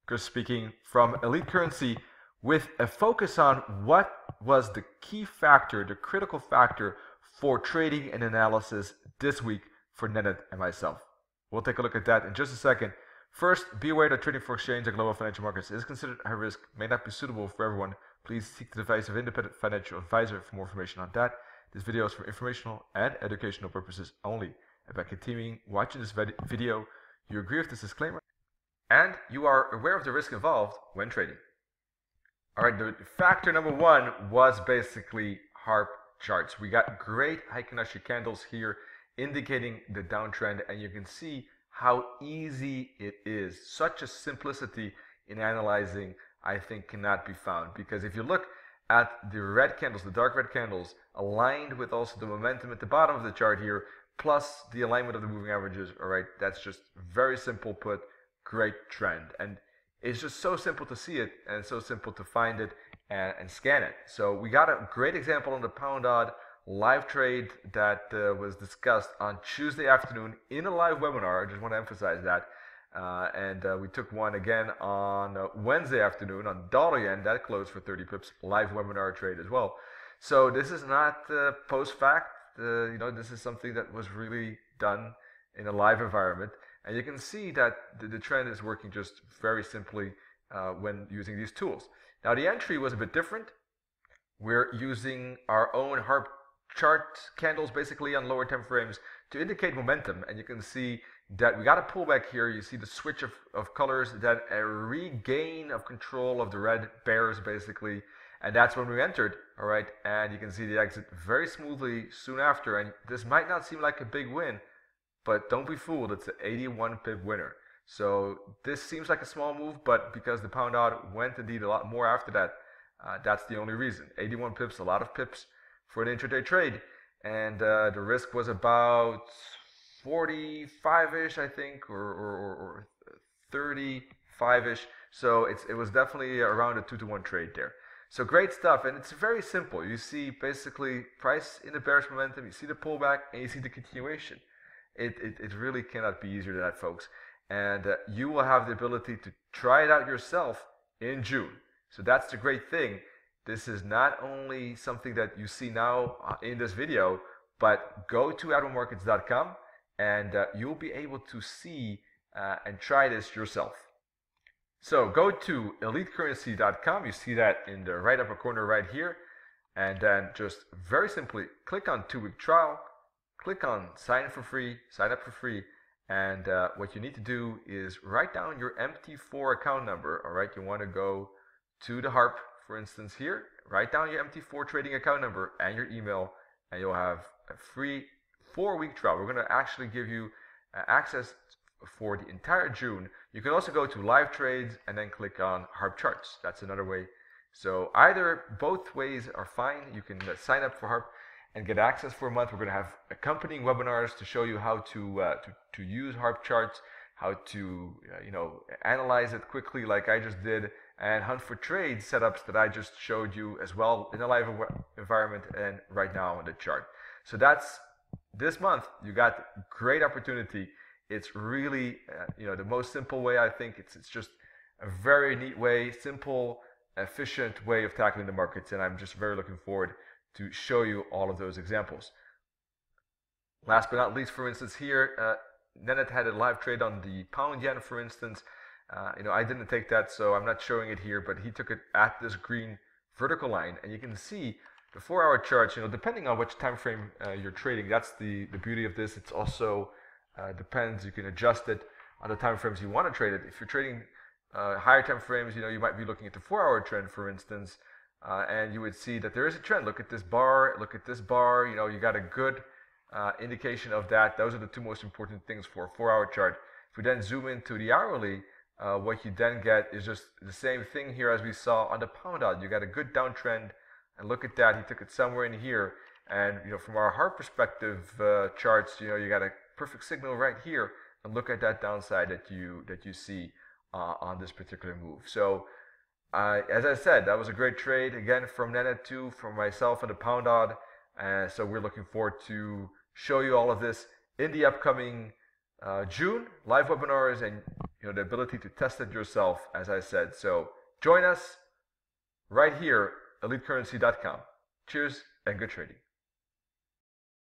Chris speaking from Elite Currency with a focus on what was the key factor, the critical factor for trading and analysis this week for Nenet and myself. We'll take a look at that in just a second. First, be aware that trading for exchange and global financial markets is considered high risk, may not be suitable for everyone. Please seek the advice of an independent financial advisor for more information on that. This video is for informational and educational purposes only. And by continuing watching this video, you agree with this disclaimer and you are aware of the risk involved when trading. Alright, the factor number one was basically HARP charts. We got great Heikin-Ashi candles here indicating the downtrend, and you can see how easy it is. Such a simplicity in analyzing, I think, cannot be found, because if you look at the red candles, the dark red candles, aligned with also the momentum at the bottom of the chart here, plus the alignment of the moving averages, alright, that's just very simple put, great trend. And it's just so simple to see it and so simple to find it and scan it. So we got a great example on the pound odd live trade that was discussed on Tuesday afternoon in a live webinar. I just want to emphasize that. We took one again on Wednesday afternoon on dollar yen that closed for 30 pips, live webinar trade as well. So this is not post fact. This is something that was really done in a live environment. And you can see that the trend is working just very simply when using these tools. Now the entry was a bit different. We're using our own HARP chart candles basically on lower time frames to indicate momentum. And you can see that we got a pullback here. You see the switch of colors, then a regain of control of the red bears basically. And that's when we entered, all right? And you can see the exit very smoothly soon after. And this might not seem like a big win, but don't be fooled, it's an 81 pip winner. So this seems like a small move, but because the pound odd went indeed a lot more after that, that's the only reason. 81 pips, a lot of pips for an intraday trade. And the risk was about 45-ish, I think, or 35-ish. So it was definitely around a 2-to-1 trade there. So great stuff, and it's very simple. You see basically price in the bearish momentum, you see the pullback, and you see the continuation. It really cannot be easier than that, folks. And you will have the ability to try it out yourself in June. So that's the great thing. This is not only something that you see now in this video, but go to admiralmarkets.com and you'll be able to see and try this yourself. So go to elitecurrency.com. You see that in the right upper corner right here. And then just very simply click on 2-week trial. Click on sign up for free, and what you need to do is write down your MT4 account number, all right? You want to go to the HARP, for instance here, write down your MT4 trading account number and your email, and you'll have a free 4-week trial. We're going to actually give you access for the entire June. You can also go to live trades and then click on HARP charts. That's another way. So both ways are fine. You can sign up for HARP and get access for a month. We're going to have accompanying webinars to show you how to use HARP charts, how to analyze it quickly like I just did, and hunt for trade setups that I just showed you as well in a live environment and right now on the chart. So that's this month. You got great opportunity. It's really the most simple way. I think it's just a very neat way, simple, efficient way of tackling the markets, and I'm just very looking forward to show you all of those examples. Last but not least, for instance, here, Nenet had a live trade on the pound yen, for instance. I didn't take that, so I'm not showing it here, but he took it at this green vertical line, and you can see the 4-hour charts, depending on which time frame you're trading. That's the beauty of this. It's also depends. You can adjust it on the time frames you want to trade it. If you're trading higher time frames, you might be looking at the 4-hour trend, for instance. And you would see that there is a trend. Look at this bar, look at this bar, you got a good indication of that. Those are the two most important things for a 4-hour chart. If we then zoom into the hourly, what you then get is just the same thing here as we saw on the pound odd. You got a good downtrend, and look at that, he took it somewhere in here. And from our HARP perspective charts, you got a perfect signal right here, and look at that downside that you see on this particular move. So as I said, that was a great trade, again, from Nenet too, from myself and the pound odd. So we're looking forward to show you all of this in the upcoming June live webinars. And the ability to test it yourself, as I said. So join us right here, elitecurrency.com. Cheers and good trading.